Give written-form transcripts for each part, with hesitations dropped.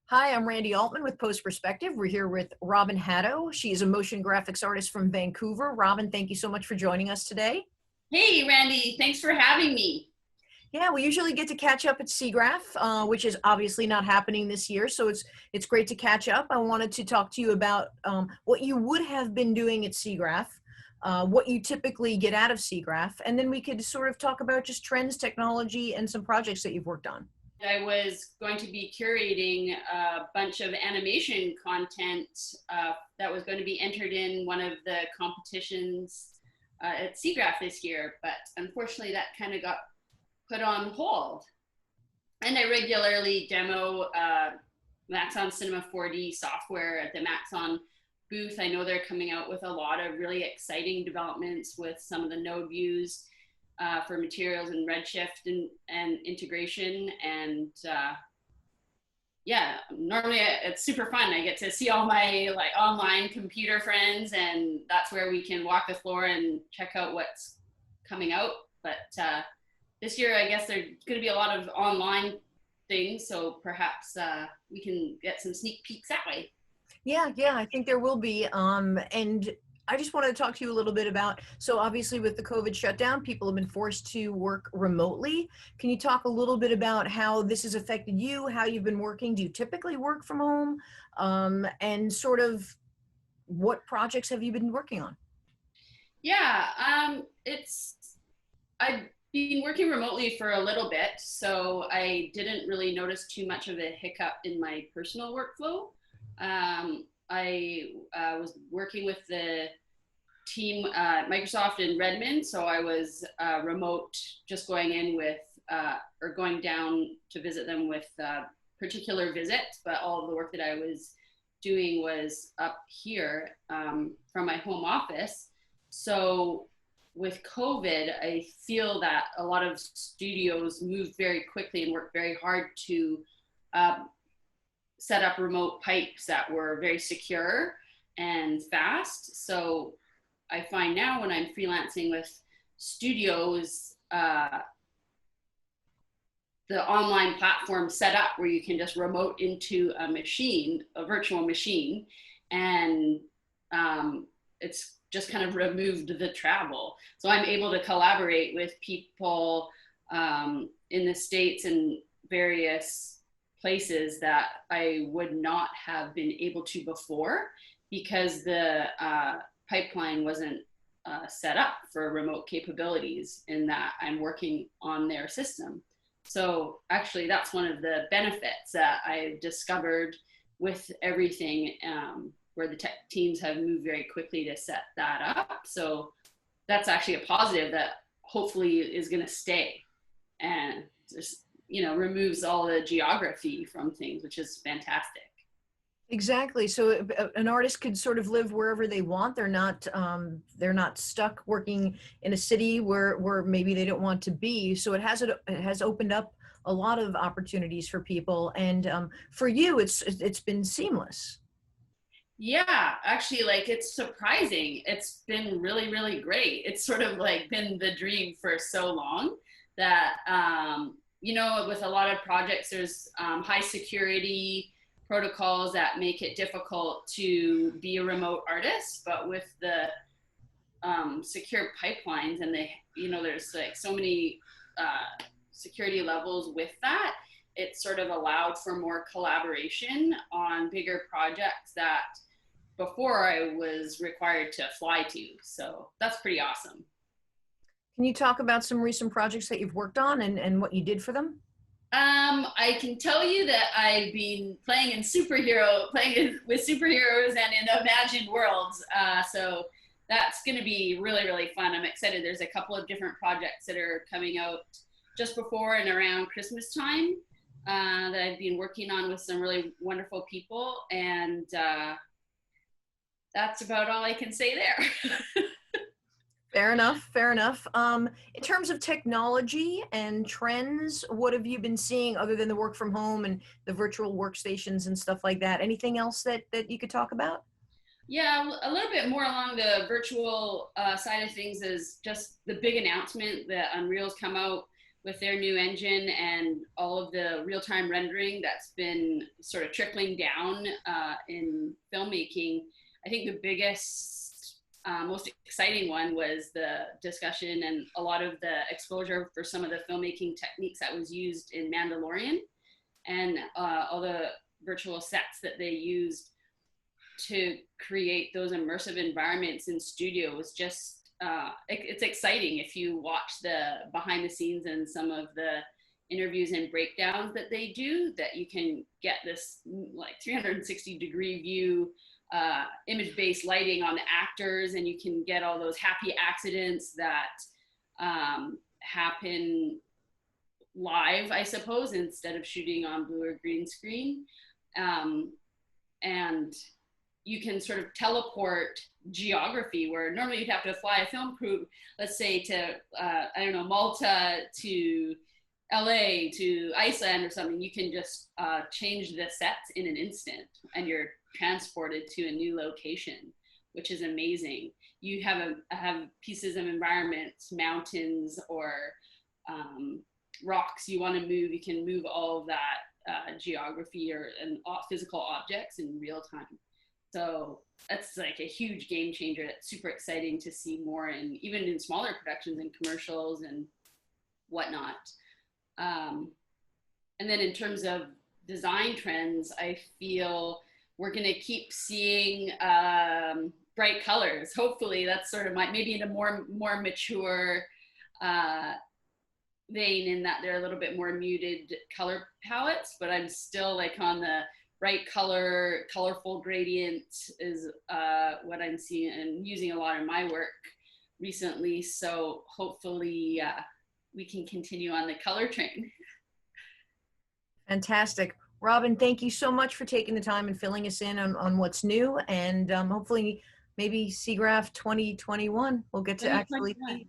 Hi, I'm Randy Altman with Post Perspective. We're here with Robyn Haddow. She's a motion graphics artist from Vancouver. Robyn, thank you so much for joining us today. Hey, Randy, thanks for having me. Yeah, we usually get to catch up at SIGGRAPH, which is obviously not happening this year, so it's great to catch up. I wanted to talk to you about what you would have been doing at SIGGRAPH, what you typically get out of SIGGRAPH, and then we could sort of talk about just trends, technology, and some projects that you've worked on. I was going to be curating a bunch of animation content that was going to be entered in one of the competitions at SIGGRAPH this year, but unfortunately that kind of got put on hold. And I regularly demo Maxon Cinema 4D software at the Maxon booth. I know they're coming out with a lot of really exciting developments with some of the node views for materials and Redshift and integration. And yeah, normally it's super fun. I get to see all my like online computer friends, and that's where we can walk the floor and check out what's coming out. But this year, I guess there's going to be a lot of online things, so perhaps we can get some sneak peeks that way. Yeah, I think there will be. And I just wanted to talk to you a little bit about, so obviously with the COVID shutdown, people have been forced to work remotely. Can you talk a little bit about how this has affected you, how you've been working? Do you typically work from home? And sort of what projects have you been working on? Yeah, I've been working remotely for a little bit, so I didn't really notice too much of a hiccup in my personal workflow. I was working with the team Microsoft in Redmond, so I was remote, just going in with or going down to visit them with particular visits, but all of the work that I was doing was up here from my home office. So with COVID, I feel that a lot of studios moved very quickly and worked very hard to set up remote pipes that were very secure and fast. So I find now when I'm freelancing with studios, the online platform set up where you can just remote into a machine, a virtual machine, and it's just kind of removed the travel. So I'm able to collaborate with people in the States and various places that I would not have been able to before, because the pipeline wasn't set up for remote capabilities in that I'm working on their system. So actually that's one of the benefits that I've discovered with everything, where the tech teams have moved very quickly to set that up. So that's actually a positive that hopefully is going to stay, and just, you know, removes all the geography from things, which is fantastic. Exactly. So an artist could sort of live wherever they want. They're not stuck working in a city where maybe they don't want to be. So it has opened up a lot of opportunities for people. And for you, it's been seamless. Yeah, actually, like, it's surprising. It's been really, really great. It's sort of like been the dream for so long that, you know, with a lot of projects, there's high security protocols that make it difficult to be a remote artist. But with the secure pipelines, and you know, there's like so many security levels with that, it sort of allowed for more collaboration on bigger projects that before I was required to fly to. So that's pretty awesome. Can you talk about some recent projects that you've worked on and what you did for them? I can tell you that I've been playing with superheroes and in imagined worlds. So that's going to be really, really fun. I'm excited. There's a couple of different projects that are coming out just before and around Christmas time that I've been working on with some really wonderful people. And that's about all I can say there. Fair enough. In terms of technology and trends, what have you been seeing other than the work from home and the virtual workstations and stuff like that? Anything else that you could talk about? Yeah, a little bit more along the virtual side of things is just the big announcement that Unreal's come out with their new engine and all of the real-time rendering that's been sort of trickling down in filmmaking. I think the biggest, most exciting one was the discussion and a lot of the exposure for some of the filmmaking techniques that was used in Mandalorian, and all the virtual sets that they used to create those immersive environments in studio was just, it's exciting if you watch the behind the scenes and some of the interviews and breakdowns that they do, that you can get this like 360-degree view, image-based lighting on the actors, and you can get all those happy accidents that happen live, I suppose, instead of shooting on blue or green screen. And you can sort of teleport geography where normally you'd have to fly a film crew, let's say to, I don't know, Malta to LA to Iceland or something. You can just change the sets in an instant and you're transported to a new location, which is amazing. You have pieces of environments, mountains or rocks you want to move. You can move all of that geography and physical objects in real time. So that's like a huge game changer. It's super exciting to see more, and even in smaller productions and commercials and whatnot. And then in terms of design trends, I feel we're going to keep seeing bright colors. Hopefully that's sort of maybe in a more mature vein, in that they're a little bit more muted color palettes, but I'm still like on the bright color, colorful gradient is what I'm seeing and using a lot in my work recently. So hopefully we can continue on the color train. Fantastic. Robyn, thank you so much for taking the time and filling us in on what's new, and hopefully maybe SIGGRAPH 2021 we'll get to actually see.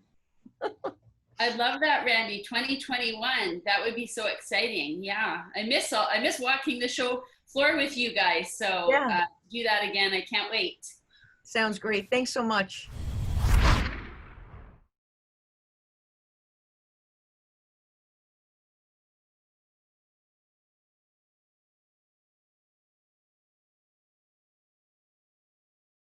I love that, Randy. 2021. That would be so exciting. Yeah, I miss walking the show floor with you guys. So yeah. Do that again. I can't wait. Sounds great. Thanks so much.